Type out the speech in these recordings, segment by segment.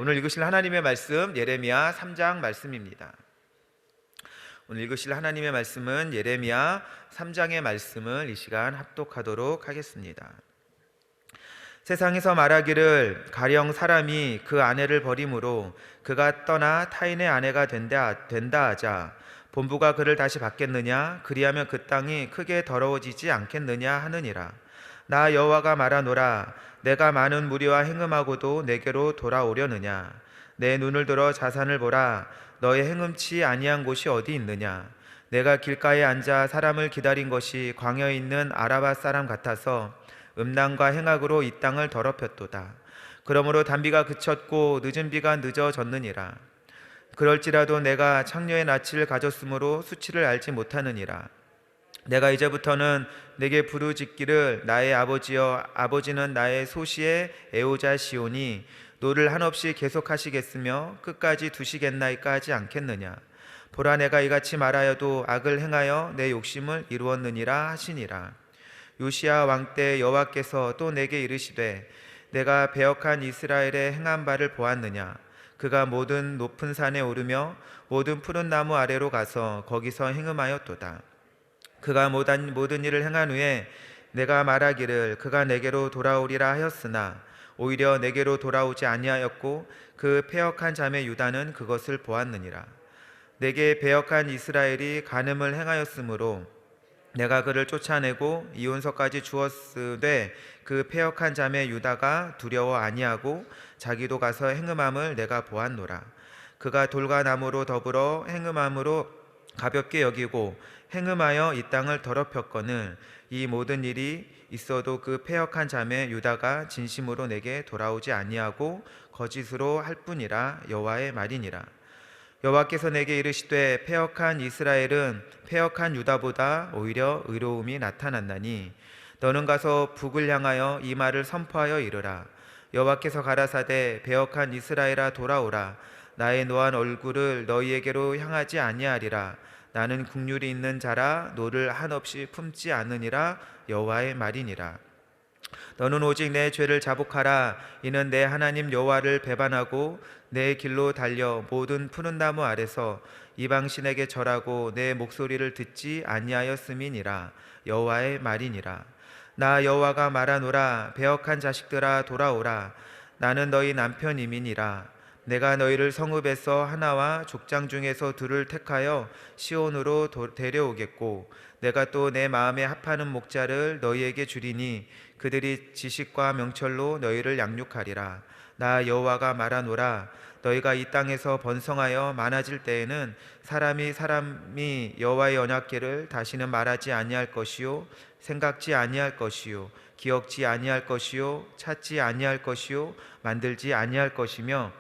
오늘 읽으실 하나님의 말씀 예레미야 3장 말씀입니다. 오늘 읽으실 하나님의 말씀은 예레미야 3장의 말씀을 이 시간 합독하도록 하겠습니다. 세상에서 말하기를 가령 사람이 그 아내를 버림으로 그가 떠나 타인의 아내가 된다 하자 본부가 그를 다시 받겠느냐? 그리하면 그 땅이 크게 더러워지지 않겠느냐 하느니라. 나 여호와가 말하노라. 내가 많은 무리와 행음하고도 내게로 돌아오려느냐? 내 눈을 들어 자산을 보라. 너의 행음치 아니한 곳이 어디 있느냐? 내가 길가에 앉아 사람을 기다린 것이 광야에 있는 아라바 사람 같아서 음란과 행악으로 이 땅을 더럽혔도다. 그러므로 단비가 그쳤고 늦은 비가 늦어졌느니라. 그럴지라도 내가 창녀의 낯을 가졌으므로 수치를 알지 못하느니라. 내가 이제부터는 내게 부르짖기를 나의 아버지여, 아버지는 나의 소시의 애호자시오니 노를 한없이 계속하시겠으며 끝까지 두시겠나이까 하지 않겠느냐. 보라, 내가 이같이 말하여도 악을 행하여 내 욕심을 이루었느니라 하시니라. 요시야 왕 때 여호와께서 또 내게 이르시되 내가 배역한 이스라엘의 행한 바를 보았느냐. 그가 모든 높은 산에 오르며 모든 푸른 나무 아래로 가서 거기서 행음하였도다. 그가 모든 일을 행한 후에 내가 말하기를 그가 내게로 돌아오리라 하였으나 오히려 내게로 돌아오지 아니하였고 그 패역한 자매 유다는 그것을 보았느니라. 내게 배역한 이스라엘이 간음을 행하였으므로 내가 그를 쫓아내고 이혼서까지 주었으되 그 패역한 자매 유다가 두려워 아니하고 자기도 가서 행음함을 내가 보았노라. 그가 돌과 나무로 더불어 행음함으로 가볍게 여기고 행음하여 이 땅을 더럽혔거늘 이 모든 일이 있어도 그 패역한 자매 유다가 진심으로 내게 돌아오지 아니하고 거짓으로 할 뿐이라. 여호와의 말이니라. 여호와께서 내게 이르시되 패역한 이스라엘은 패역한 유다보다 오히려 의로움이 나타났나니 너는 가서 북을 향하여 이 말을 선포하여 이르라. 여호와께서 가라사대 패역한 이스라엘아 돌아오라. 나의 노한 얼굴을 너희에게로 향하지 아니하리라. 나는 긍휼이 있는 자라 노를 한없이 품지 않으니라. 여호와의 말이니라. 너는 오직 내 죄를 자복하라. 이는 내 하나님 여호와를 배반하고 내 길로 달려 모든 푸른 나무 아래서 이방신에게 절하고 내 목소리를 듣지 아니하였음이니라. 여호와의 말이니라. 나 여호와가 말하노라. 배역한 자식들아 돌아오라. 나는 너희 남편임이니라. 내가 너희를 성읍에서 하나와 족장 중에서 둘을 택하여 시온으로 데려오겠고 내가 또 내 마음에 합하는 목자를 너희에게 주리니 그들이 지식과 명철로 너희를 양육하리라. 나 여호와가 말하노라. 너희가 이 땅에서 번성하여 많아질 때에는 사람이 여호와의 언약궤를 다시는 말하지 아니할 것이요 생각지 아니할 것이요 기억지 아니할 것이요 찾지 아니할 것이요 만들지 아니할 것이며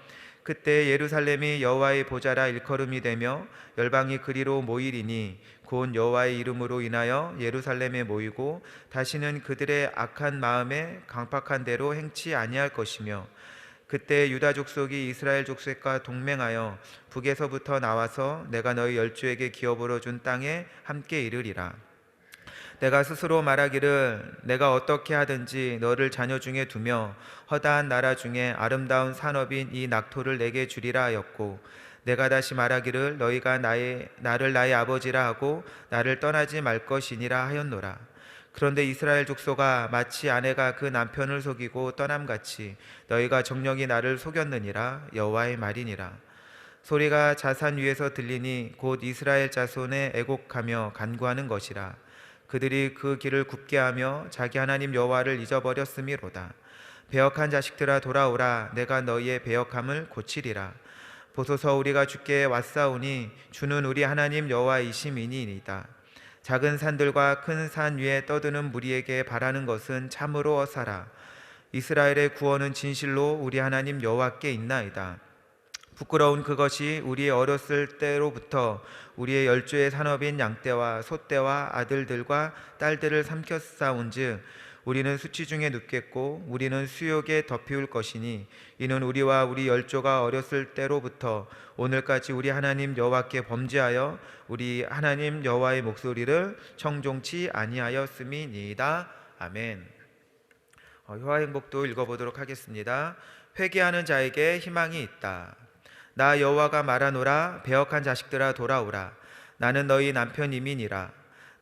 그때 예루살렘이 여호와의 보좌라 일컬음이 되며 열방이 그리로 모이리니 곧 여호와의 이름으로 인하여 예루살렘에 모이고 다시는 그들의 악한 마음에 강팍한 대로 행치 아니할 것이며 그때 유다 족속이 이스라엘 족속과 동맹하여 북에서부터 나와서 내가 너희 열조에게 기업으로 준 땅에 함께 이르리라. 내가 스스로 말하기를 내가 어떻게 하든지 너를 자녀 중에 두며 허다한 나라 중에 아름다운 산업인 이 낙토를 내게 주리라 하였고 내가 다시 말하기를 너희가 나를 나의 아버지라 하고 나를 떠나지 말 것이니라 하였노라. 그런데 이스라엘 족속아 마치 아내가 그 남편을 속이고 떠남같이 너희가 정령이 나를 속였느니라. 여호와의 말이니라. 소리가 자산 위에서 들리니 곧 이스라엘 자손의 애곡하며 간구하는 것이라. 그들이 그 길을 굽게 하며 자기 하나님 여호와를 잊어버렸음이로다. 배역한 자식들아 돌아오라. 내가 너희의 배역함을 고치리라. 보소서 우리가 주께 왔사오니 주는 우리 하나님 여호와이심이니이다. 작은 산들과 큰 산 위에 떠드는 무리에게 바라는 것은 참으로 어사라. 이스라엘의 구원은 진실로 우리 하나님 여호와께 있나이다. 부끄러운 그것이 우리의 어렸을 때로부터 우리의 열조의 산업인 양떼와 소떼와 아들들과 딸들을 삼켰사온즉 우리는 수치 중에 눕겠고 우리는 수욕에 덮이울 것이니 이는 우리와 우리 열조가 어렸을 때로부터 오늘까지 우리 하나님 여호와께 범죄하여 우리 하나님 여호와의 목소리를 청종치 아니하였음이니이다. 아멘. 효화행복도 읽어보도록 하겠습니다. 회개하는 자에게 희망이 있다. 나 여호와가 말하노라. 배역한 자식들아 돌아오라. 나는 너희 남편임이니라.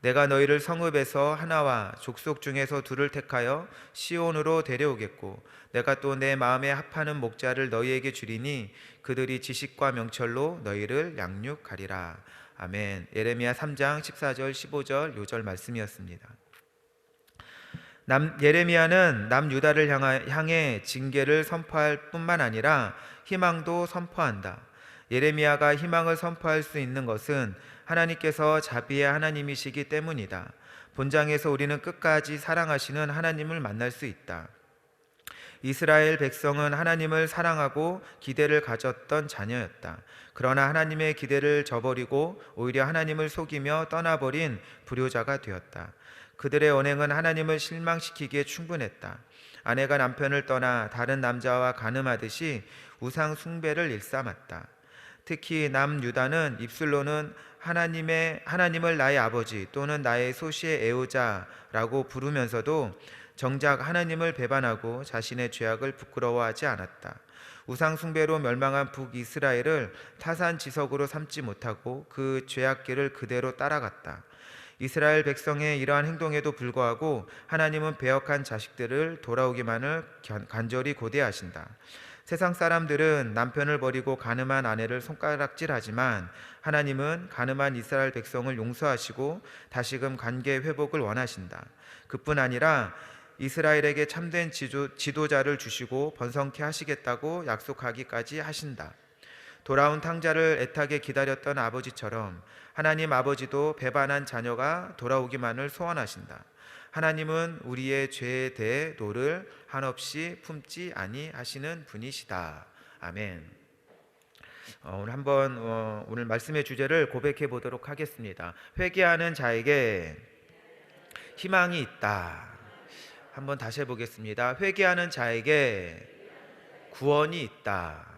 내가 너희를 성읍에서 하나와 족속 중에서 둘을 택하여 시온으로 데려오겠고 내가 또 내 마음에 합하는 목자를 너희에게 주리니 그들이 지식과 명철로 너희를 양육하리라. 아멘. 예레미야 3장 14절 15절 요절 말씀이었습니다. 예레미야는 남유다를 향해 징계를 선포할 뿐만 아니라 희망도 선포한다. 예레미야가 희망을 선포할 수 있는 것은 하나님께서 자비의 하나님이시기 때문이다. 본장에서 우리는 끝까지 사랑하시는 하나님을 만날 수 있다. 이스라엘 백성은 하나님을 사랑하고 기대를 가졌던 자녀였다. 그러나 하나님의 기대를 저버리고 오히려 하나님을 속이며 떠나버린 불효자가 되었다. 그들의 언행은 하나님을 실망시키기에 충분했다. 아내가 남편을 떠나 다른 남자와 간음하듯이 우상 숭배를 일삼았다. 특히 남유다는 입술로는 하나님을 나의 아버지 또는 나의 소시의 애호자라고 부르면서도 정작 하나님을 배반하고 자신의 죄악을 부끄러워하지 않았다. 우상 숭배로 멸망한 북이스라엘을 타산지석으로 삼지 못하고 그 죄악길을 그대로 따라갔다. 이스라엘 백성의 이러한 행동에도 불구하고 하나님은 배역한 자식들을 돌아오기만을 간절히 고대하신다. 세상 사람들은 남편을 버리고 간음한 아내를 손가락질하지만 하나님은 간음한 이스라엘 백성을 용서하시고 다시금 관계 회복을 원하신다. 그뿐 아니라 이스라엘에게 참된 지도자를 주시고 번성케 하시겠다고 약속하기까지 하신다. 돌아온 탕자를 애타게 기다렸던 아버지처럼 하나님 아버지도 배반한 자녀가 돌아오기만을 소원하신다. 하나님은 우리의 죄에 대해 노를 한없이 품지 아니하시는 분이시다. 아멘. 오늘 말씀의 주제를 고백해 보도록 하겠습니다. 회개하는 자에게 희망이 있다. 한번 다시 해보겠습니다. 회개하는 자에게 구원이 있다.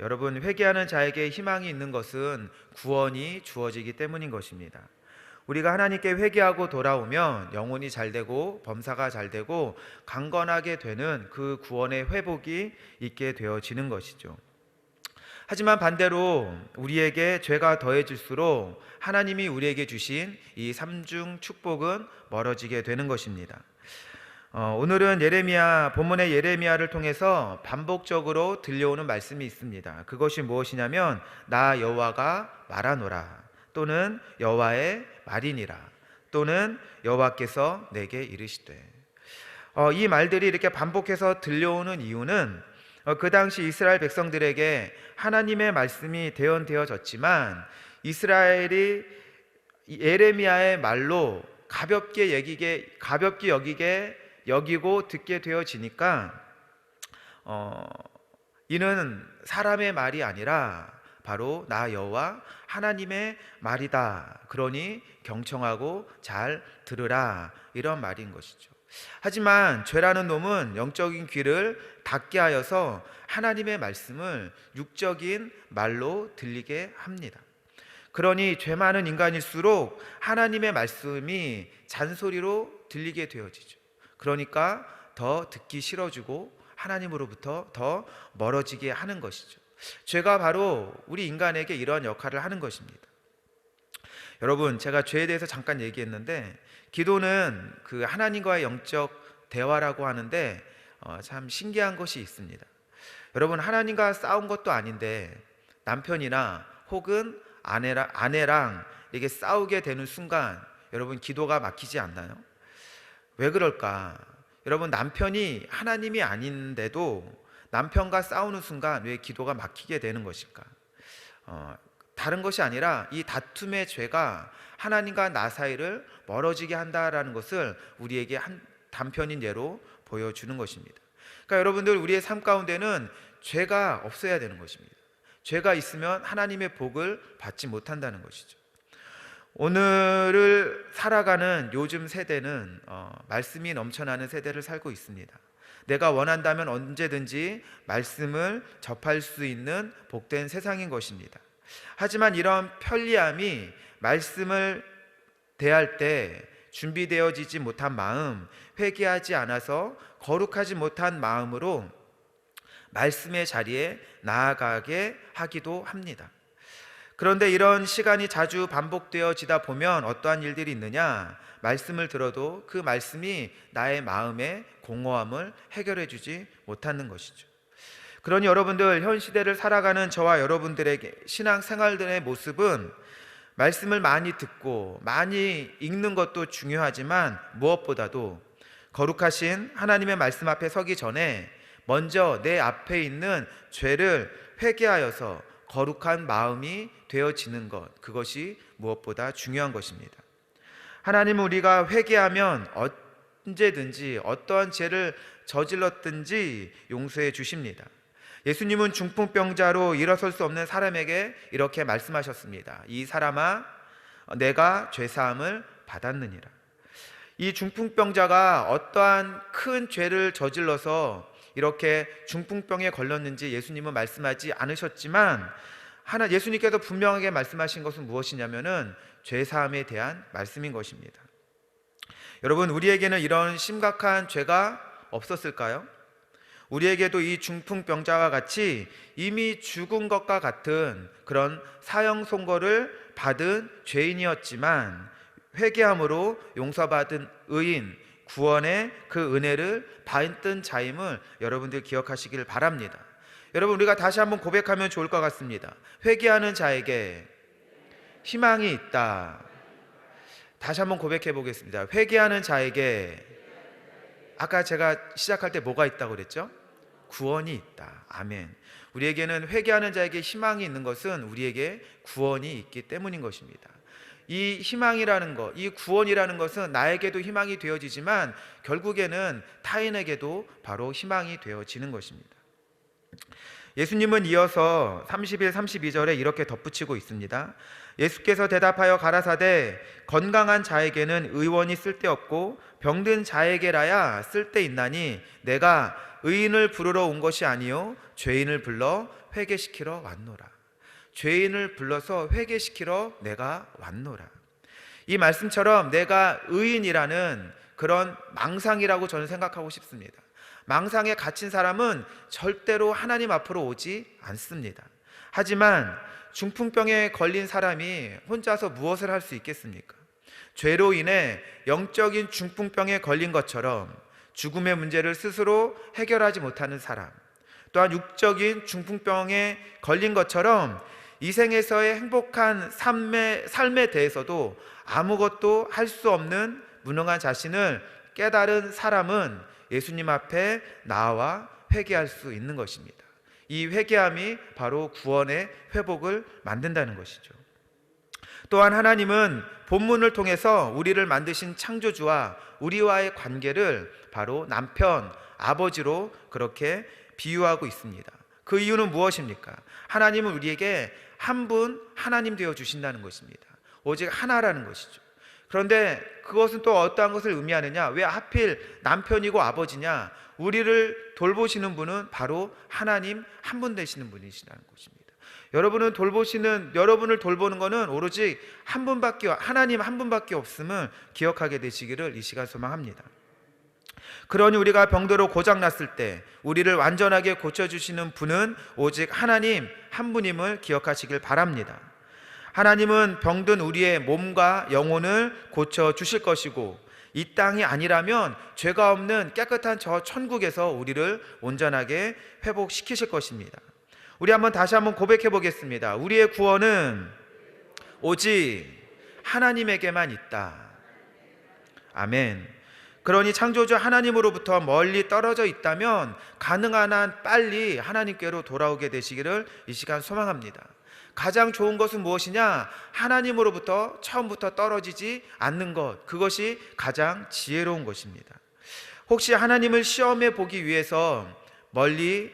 여러분, 회개하는 자에게 희망이 있는 것은 구원이 주어지기 때문인 것입니다. 우리가 하나님께 회개하고 돌아오면 영혼이 잘되고 범사가 잘되고 강건하게 되는 그 구원의 회복이 있게 되어지는 것이죠. 하지만 반대로 우리에게 죄가 더해질수록 하나님이 우리에게 주신 이 삼중 축복은 멀어지게 되는 것입니다. 오늘은 본문의 예레미야를 통해서 반복적으로 들려오는 말씀이 있습니다. 그것이 무엇이냐면 나 여호와가 말하노라, 또는 여호와의 말이니라, 또는 여호와께서 내게 이르시되. 이 말들이 이렇게 반복해서 들려오는 이유는 그 당시 이스라엘 백성들에게 하나님의 말씀이 대언되어졌지만 이스라엘이 예레미야의 말로 가볍게 여기고 듣게 되어지니까 이는 사람의 말이 아니라 바로 나 여호와 하나님의 말이다. 그러니 경청하고 잘 들으라, 이런 말인 것이죠. 하지만 죄라는 놈은 영적인 귀를 닫게 하여서 하나님의 말씀을 육적인 말로 들리게 합니다. 그러니 죄 많은 인간일수록 하나님의 말씀이 잔소리로 들리게 되어지죠. 그러니까 더 듣기 싫어지고 하나님으로부터 더 멀어지게 하는 것이죠. 죄가 바로 우리 인간에게 이러한 역할을 하는 것입니다. 여러분, 제가 죄에 대해서 잠깐 얘기했는데 기도는 그 하나님과의 영적 대화라고 하는데 참 신기한 것이 있습니다. 여러분, 하나님과 싸운 것도 아닌데 남편이나 혹은 아내랑 이게 싸우게 되는 순간 여러분 기도가 막히지 않나요? 왜 그럴까? 여러분, 남편이 하나님이 아닌데도 남편과 싸우는 순간 왜 기도가 막히게 되는 것일까? 다른 것이 아니라 이 다툼의 죄가 하나님과 나 사이를 멀어지게 한다라는 것을 우리에게 한 단편인 예로 보여주는 것입니다. 그러니까 여러분들, 우리의 삶 가운데는 죄가 없어야 되는 것입니다. 죄가 있으면 하나님의 복을 받지 못한다는 것이죠. 오늘을 살아가는 요즘 세대는 말씀이 넘쳐나는 세대를 살고 있습니다. 내가 원한다면 언제든지 말씀을 접할 수 있는 복된 세상인 것입니다. 하지만 이런 편리함이 말씀을 대할 때 준비되어지지 못한 마음, 회개하지 않아서 거룩하지 못한 마음으로 말씀의 자리에 나아가게 하기도 합니다. 그런데 이런 시간이 자주 반복되어지다 보면 어떠한 일들이 있느냐? 말씀을 들어도 그 말씀이 나의 마음의 공허함을 해결해 주지 못하는 것이죠. 그러니 여러분들, 현 시대를 살아가는 저와 여러분들에게 신앙생활들의 모습은 말씀을 많이 듣고 많이 읽는 것도 중요하지만 무엇보다도 거룩하신 하나님의 말씀 앞에 서기 전에 먼저 내 앞에 있는 죄를 회개하여서 거룩한 마음이 되어지는 것, 그것이 무엇보다 중요한 것입니다. 하나님은 우리가 회개하면 언제든지 어떠한 죄를 저질렀든지 용서해 주십니다. 예수님은 중풍병자로 일어설 수 없는 사람에게 이렇게 말씀하셨습니다. 이 사람아, 내가 죄사함을 받았느니라. 이 중풍병자가 어떠한 큰 죄를 저질러서 이렇게 중풍병에 걸렸는지 예수님은 말씀하지 않으셨지만 예수님께서 분명하게 말씀하신 것은 무엇이냐면은 죄사함에 대한 말씀인 것입니다. 여러분, 우리에게는 이런 심각한 죄가 없었을까요? 우리에게도 이 중풍병자와 같이 이미 죽은 것과 같은 그런 사형 선고를 받은 죄인이었지만 회개함으로 용서받은 의인, 구원의 그 은혜를 받은 자임을 여러분들 기억하시길 바랍니다. 여러분, 우리가 다시 한번 고백하면 좋을 것 같습니다. 회개하는 자에게 희망이 있다. 다시 한번 고백해 보겠습니다. 회개하는 자에게, 아까 제가 시작할 때 뭐가 있다고 그랬죠? 구원이 있다. 아멘. 우리에게는 회개하는 자에게 희망이 있는 것은 우리에게 구원이 있기 때문인 것입니다. 이 희망이라는 것, 이 구원이라는 것은 나에게도 희망이 되어지지만 결국에는 타인에게도 바로 희망이 되어지는 것입니다. 예수님은 이어서 31, 32절에 이렇게 덧붙이고 있습니다. 예수께서 대답하여 가라사대 건강한 자에게는 의원이 쓸데없고 병든 자에게라야 쓸데있나니 내가 의인을 부르러 온 것이 아니요 죄인을 불러 회개시키러 왔노라. 죄인을 불러서 회개시키러 내가 왔노라. 이 말씀처럼 내가 의인이라는 그런 망상이라고 저는 생각하고 싶습니다. 망상에 갇힌 사람은 절대로 하나님 앞으로 오지 않습니다. 하지만 중풍병에 걸린 사람이 혼자서 무엇을 할 수 있겠습니까? 죄로 인해 영적인 중풍병에 걸린 것처럼 죽음의 문제를 스스로 해결하지 못하는 사람, 또한 육적인 중풍병에 걸린 것처럼 이 생에서의 행복한 삶에 대해서도 아무것도 할 수 없는 무능한 자신을 깨달은 사람은 예수님 앞에 나와 회개할 수 있는 것입니다. 이 회개함이 바로 구원의 회복을 만든다는 것이죠. 또한 하나님은 본문을 통해서 우리를 만드신 창조주와 우리와의 관계를 바로 남편, 아버지로 그렇게 비유하고 있습니다. 그 이유는 무엇입니까? 하나님은 우리에게 한 분 하나님 되어 주신다는 것입니다. 오직 하나라는 것이죠. 그런데 그것은 또 어떠한 것을 의미하느냐? 왜 하필 남편이고 아버지냐? 우리를 돌보시는 분은 바로 하나님 한 분 되시는 분이시라는 것입니다. 여러분을 돌보는 것은 오로지 하나님 한 분밖에 없음을 기억하게 되시기를 이 시간 소망합니다. 그러니 우리가 병들어 고장났을 때 우리를 완전하게 고쳐주시는 분은 오직 하나님 한 분임을 기억하시길 바랍니다. 하나님은 병든 우리의 몸과 영혼을 고쳐주실 것이고 이 땅이 아니라면 죄가 없는 깨끗한 저 천국에서 우리를 온전하게 회복시키실 것입니다. 우리 다시 한번 고백해 보겠습니다. 우리의 구원은 오직 하나님에게만 있다. 아멘. 그러니 창조주 하나님으로부터 멀리 떨어져 있다면 가능한 한 빨리 하나님께로 돌아오게 되시기를 이 시간 소망합니다. 가장 좋은 것은 무엇이냐? 하나님으로부터 처음부터 떨어지지 않는 것, 그것이 가장 지혜로운 것입니다. 혹시 하나님을 시험해 보기 위해서 멀리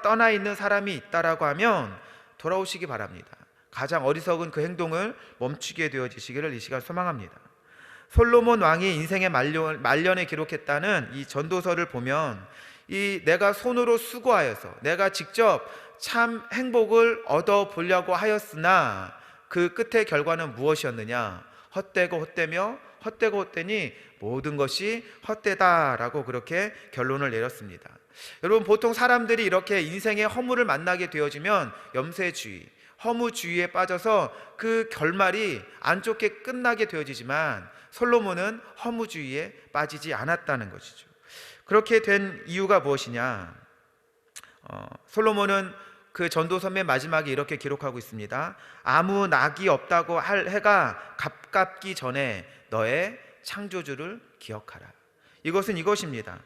떠나 있는 사람이 있다라고 하면 돌아오시기 바랍니다. 가장 어리석은 그 행동을 멈추게 되어지시기를 이 시간 소망합니다. 솔로몬 왕이 인생의 말년에 기록했다는 이 전도서를 보면 내가 손으로 수고하여서 내가 직접 참 행복을 얻어 보려고 하였으나 그 끝의 결과는 무엇이었느냐? 헛되고 헛되며 헛되고 헛되니 모든 것이 헛되다라고 그렇게 결론을 내렸습니다. 여러분, 보통 사람들이 이렇게 인생의 허물을 만나게 되어지면 염세주의, 허무주의에 빠져서 그 결말이 안 좋게 끝나게 되어지지만 솔로몬은 허무주의에 빠지지 않았다는 것이죠. 그렇게 된 이유가 무엇이냐? 솔로몬은 그 전도서 맨 마지막에 이렇게 기록하고 있습니다. 아무 낙이 없다고 할 해가 가깝기 전에 너의 창조주를 기억하라. 이것은 이것입니다.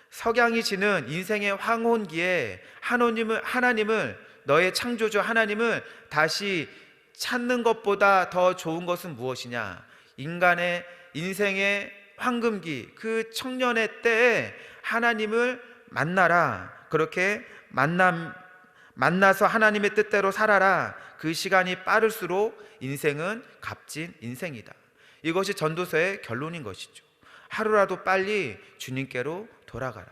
석양이 지는 인생의 황혼기에 하나님을 너의 창조주 하나님을 다시 찾는 것보다 더 좋은 것은 무엇이냐? 인간의 인생의 황금기, 그 청년의 때에 하나님을 만나라. 그렇게 만나서 하나님의 뜻대로 살아라. 그 시간이 빠를수록 인생은 값진 인생이다. 이것이 전도서의 결론인 것이죠. 하루라도 빨리 주님께로 돌아가라.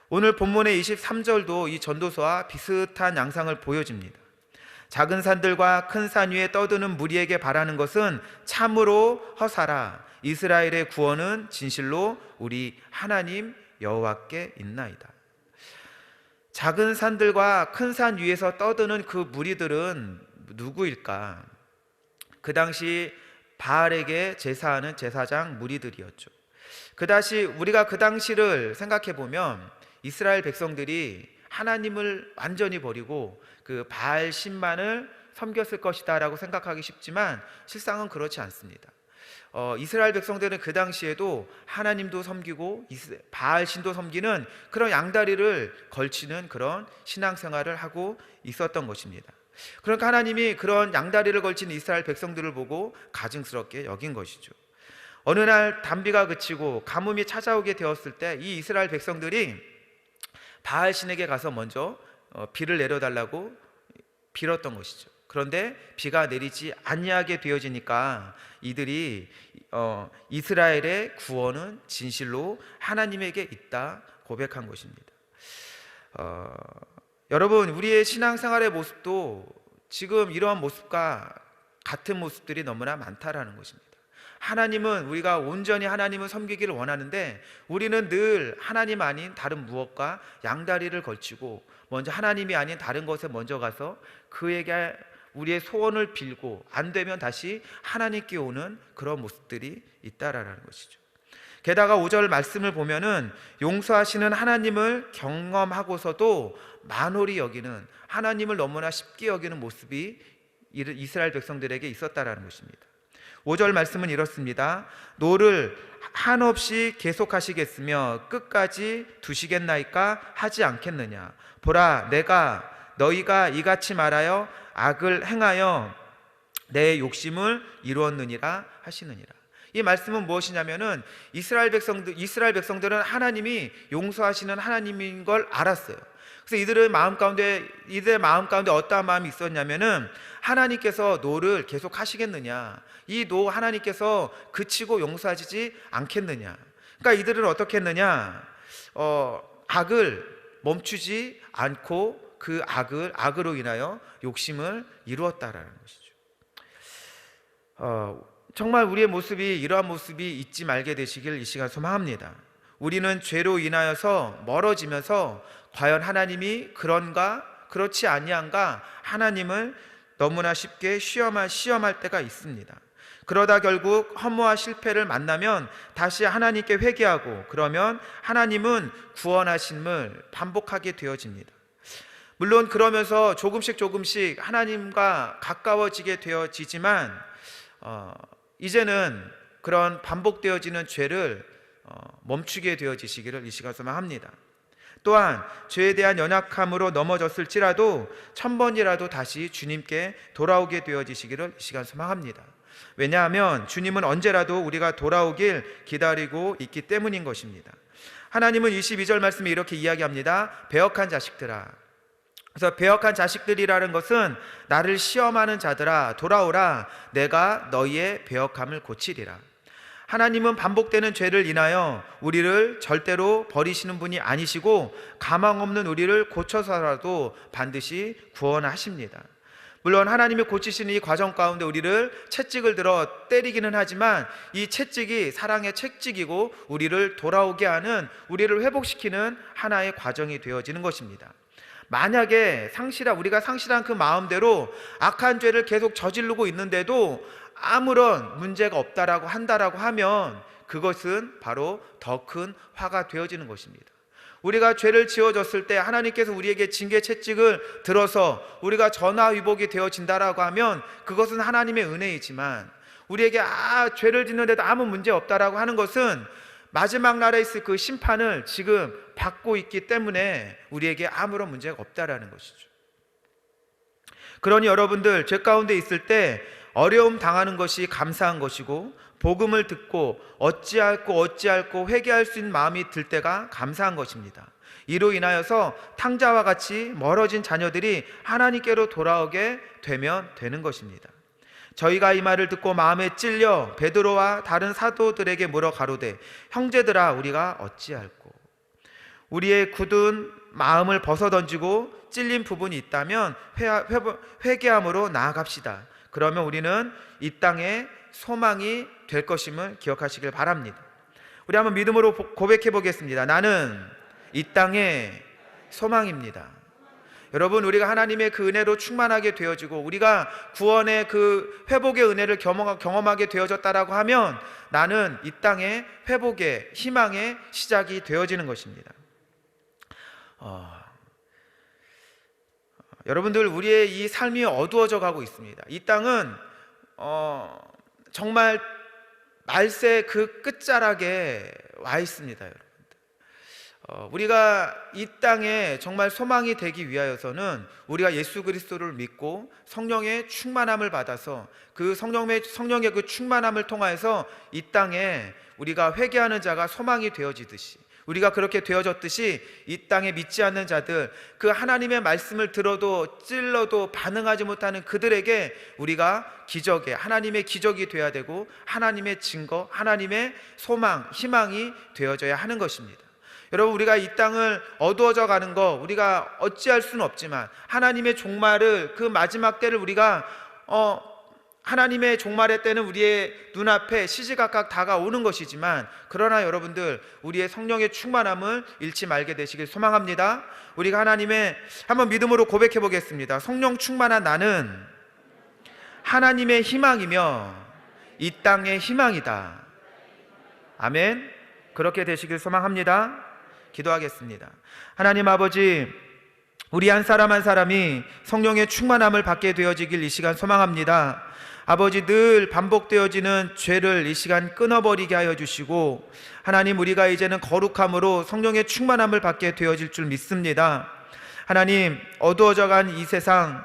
오늘 본문의 23절도 이 전도서와 비슷한 양상을 보여줍니다. 작은 산들과 큰 산 위에 떠드는 무리에게 바라는 것은 참으로 허사라. 이스라엘의 구원은 진실로 우리 하나님 여호와께 있나이다. 작은 산들과 큰 산 위에서 떠드는 그 무리들은 누구일까? 그 당시 바알에게 제사하는 제사장 무리들이었죠. 우리가 그 당시를 생각해 보면 이스라엘 백성들이 하나님을 완전히 버리고 그 바알 신만을 섬겼을 것이다 라고 생각하기 쉽지만 실상은 그렇지 않습니다. 이스라엘 백성들은 그 당시에도 하나님도 섬기고 바알 신도 섬기는 그런 양다리를 걸치는 그런 신앙생활을 하고 있었던 것입니다. 그러니까 하나님이 그런 양다리를 걸친 이스라엘 백성들을 보고 가증스럽게 여긴 것이죠. 어느 날 단비가 그치고 가뭄이 찾아오게 되었을 때 이 이스라엘 백성들이 바알 신에게 가서 먼저 비를 내려달라고 빌었던 것이죠. 그런데 비가 내리지 아니하게 되어지니까 이들이 이스라엘의 구원은 진실로 하나님에게 있다 고백한 것입니다. 여러분, 우리의 신앙생활의 모습도 지금 이러한 모습과 같은 모습들이 너무나 많다라는 것입니다. 하나님은 우리가 온전히 하나님을 섬기기를 원하는데 우리는 늘 하나님 아닌 다른 무엇과 양다리를 걸치고 먼저 하나님이 아닌 다른 것에 먼저 가서 그에게 우리의 소원을 빌고 안 되면 다시 하나님께 오는 그런 모습들이 있다라는 것이죠. 게다가 5절 말씀을 보면은 용서하시는 하나님을 경험하고서도 만홀히 여기는, 하나님을 너무나 쉽게 여기는 모습이 이스라엘 백성들에게 있었다라는 것입니다. 5절 말씀은 이렇습니다. 노를 한없이 계속하시겠으며 끝까지 두시겠나이까 하지 않겠느냐. 보라, 내가 너희가 이같이 말하여 악을 행하여 내 욕심을 이루었느니라 하시느니라. 이 말씀은 무엇이냐면은 이스라엘 백성들은 하나님이 용서하시는 하나님인 걸 알았어요. 그래서 이들의 마음 가운데 어떠한 마음이 있었냐면은 하나님께서 노를 계속 하시겠느냐, 이 노 하나님께서 그치고 용서하시지 않겠느냐. 그러니까 이들은 어떻게 했느냐, 악을 멈추지 않고 그 악으로 인하여 욕심을 이루었다라는 것이죠. 정말 우리의 모습이 이러한 모습이 잊지 말게 되시길 이 시간 소망합니다. 우리는 죄로 인하여서 멀어지면서 과연 하나님이 그런가 그렇지 아니한가 하나님을 너무나 쉽게 시험할 때가 있습니다. 그러다 결국 허무와 실패를 만나면 다시 하나님께 회개하고 그러면 하나님은 구원하심을 반복하게 되어집니다. 물론 그러면서 조금씩 하나님과 가까워지게 되어지지만 이제는 그런 반복되어지는 죄를 멈추게 되어지시기를 이 시간 소망합니다. 또한 죄에 대한 연약함으로 넘어졌을지라도 1000번이라도 다시 주님께 돌아오게 되어지시기를 이 시간 소망합니다. 왜냐하면 주님은 언제라도 우리가 돌아오길 기다리고 있기 때문인 것입니다. 하나님은 22절 말씀에 이렇게 이야기합니다. 배역한 자식들아. 그래서 배역한 자식들이라는 것은 나를 시험하는 자들아 돌아오라, 내가 너희의 배역함을 고치리라. 하나님은 반복되는 죄를 인하여 우리를 절대로 버리시는 분이 아니시고 가망 없는 우리를 고쳐서라도 반드시 구원하십니다. 물론 하나님이 고치시는 이 과정 가운데 우리를 채찍을 들어 때리기는 하지만 이 채찍이 사랑의 채찍이고 우리를 돌아오게 하는, 우리를 회복시키는 하나의 과정이 되어지는 것입니다. 만약에 우리가 상실한 그 마음대로 악한 죄를 계속 저지르고 있는데도 아무런 문제가 없다라고 한다라고 하면 그것은 바로 더 큰 화가 되어지는 것입니다. 우리가 죄를 지어졌을 때 하나님께서 우리에게 징계 채찍을 들어서 우리가 전화위복이 되어진다라고 하면 그것은 하나님의 은혜이지만, 우리에게 죄를 짓는데도 아무 문제 없다라고 하는 것은 마지막 날에 있을 그 심판을 지금 받고 있기 때문에 우리에게 아무런 문제가 없다라는 것이죠. 그러니 여러분들, 죄 가운데 있을 때 어려움 당하는 것이 감사한 것이고, 복음을 듣고 어찌할꼬 회개할 수 있는 마음이 들 때가 감사한 것입니다. 이로 인하여서 탕자와 같이 멀어진 자녀들이 하나님께로 돌아오게 되면 되는 것입니다. 저희가 이 말을 듣고 마음에 찔려 베드로와 다른 사도들에게 물어 가로되, 형제들아, 우리가 어찌할꼬? 우리의 굳은 마음을 벗어던지고 찔린 부분이 있다면 회개함으로 나아갑시다. 그러면 우리는 이 땅에 소망이 될 것임을 기억하시길 바랍니다. 우리 한번 믿음으로 고백해 보겠습니다. 나는 이 땅의 소망입니다. 여러분, 우리가 하나님의 그 은혜로 충만하게 되어지고 우리가 구원의 그 회복의 은혜를 경험하게 되어졌다라고 하면 나는 이 땅의 회복의 희망의 시작이 되어지는 것입니다. 여러분들, 우리의 이 삶이 어두워져 가고 있습니다. 이 땅은 정말 말세 그 끝자락에 와 있습니다. 여러분들, 우리가 이 땅에 정말 소망이 되기 위하여서는 우리가 예수 그리스도를 믿고 성령의 충만함을 받아서 그 성령의 그 충만함을 통하여서 이 땅에 우리가 회개하는 자가 소망이 되어지듯이, 우리가 그렇게 되어졌듯이 이 땅에 믿지 않는 자들, 그 하나님의 말씀을 들어도 찔러도 반응하지 못하는 그들에게 우리가 하나님의 기적이 되어야 되고 하나님의 증거, 하나님의 소망, 희망이 되어져야 하는 것입니다. 여러분, 우리가 이 땅을 어두워져 가는 거 우리가 어찌할 수는 없지만 하나님의 종말을, 그 마지막 때를 우리가 하나님의 종말의 때는 우리의 눈앞에 시시각각 다가오는 것이지만, 그러나 여러분들, 우리의 성령의 충만함을 잃지 말게 되시길 소망합니다. 우리가 하나님의, 한번 믿음으로 고백해 보겠습니다. 성령 충만한 나는 하나님의 희망이며 이 땅의 희망이다. 아멘. 그렇게 되시길 소망합니다. 기도하겠습니다. 하나님 아버지, 우리 한 사람 한 사람이 성령의 충만함을 받게 되어지길 이 시간 소망합니다. 아버지, 늘 반복되어지는 죄를 이 시간 끊어버리게 하여 주시고, 하나님, 우리가 이제는 거룩함으로 성령의 충만함을 받게 되어질 줄 믿습니다. 하나님, 어두워져간 이 세상,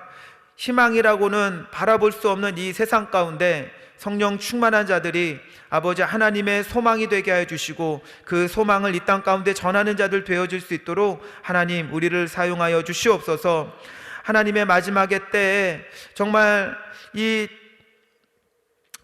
희망이라고는 바라볼 수 없는 이 세상 가운데 성령 충만한 자들이 아버지 하나님의 소망이 되게 하여 주시고, 그 소망을 이 땅 가운데 전하는 자들 되어질 수 있도록 하나님, 우리를 사용하여 주시옵소서. 하나님의 마지막의 때에 정말 이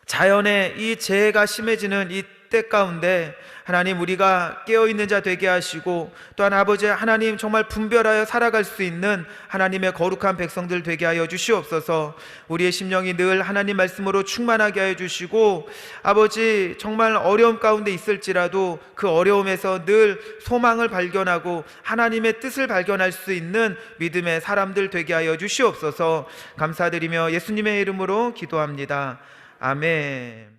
자연의 이 재해가 심해지는 이 때 가운데 하나님, 우리가 깨어있는 자 되게 하시고, 또한 아버지 하나님, 정말 분별하여 살아갈 수 있는 하나님의 거룩한 백성들 되게 하여 주시옵소서. 우리의 심령이 늘 하나님 말씀으로 충만하게 하여 주시고, 아버지 정말 어려움 가운데 있을지라도 그 어려움에서 늘 소망을 발견하고 하나님의 뜻을 발견할 수 있는 믿음의 사람들 되게 하여 주시옵소서. 감사드리며 예수님의 이름으로 기도합니다. 아멘.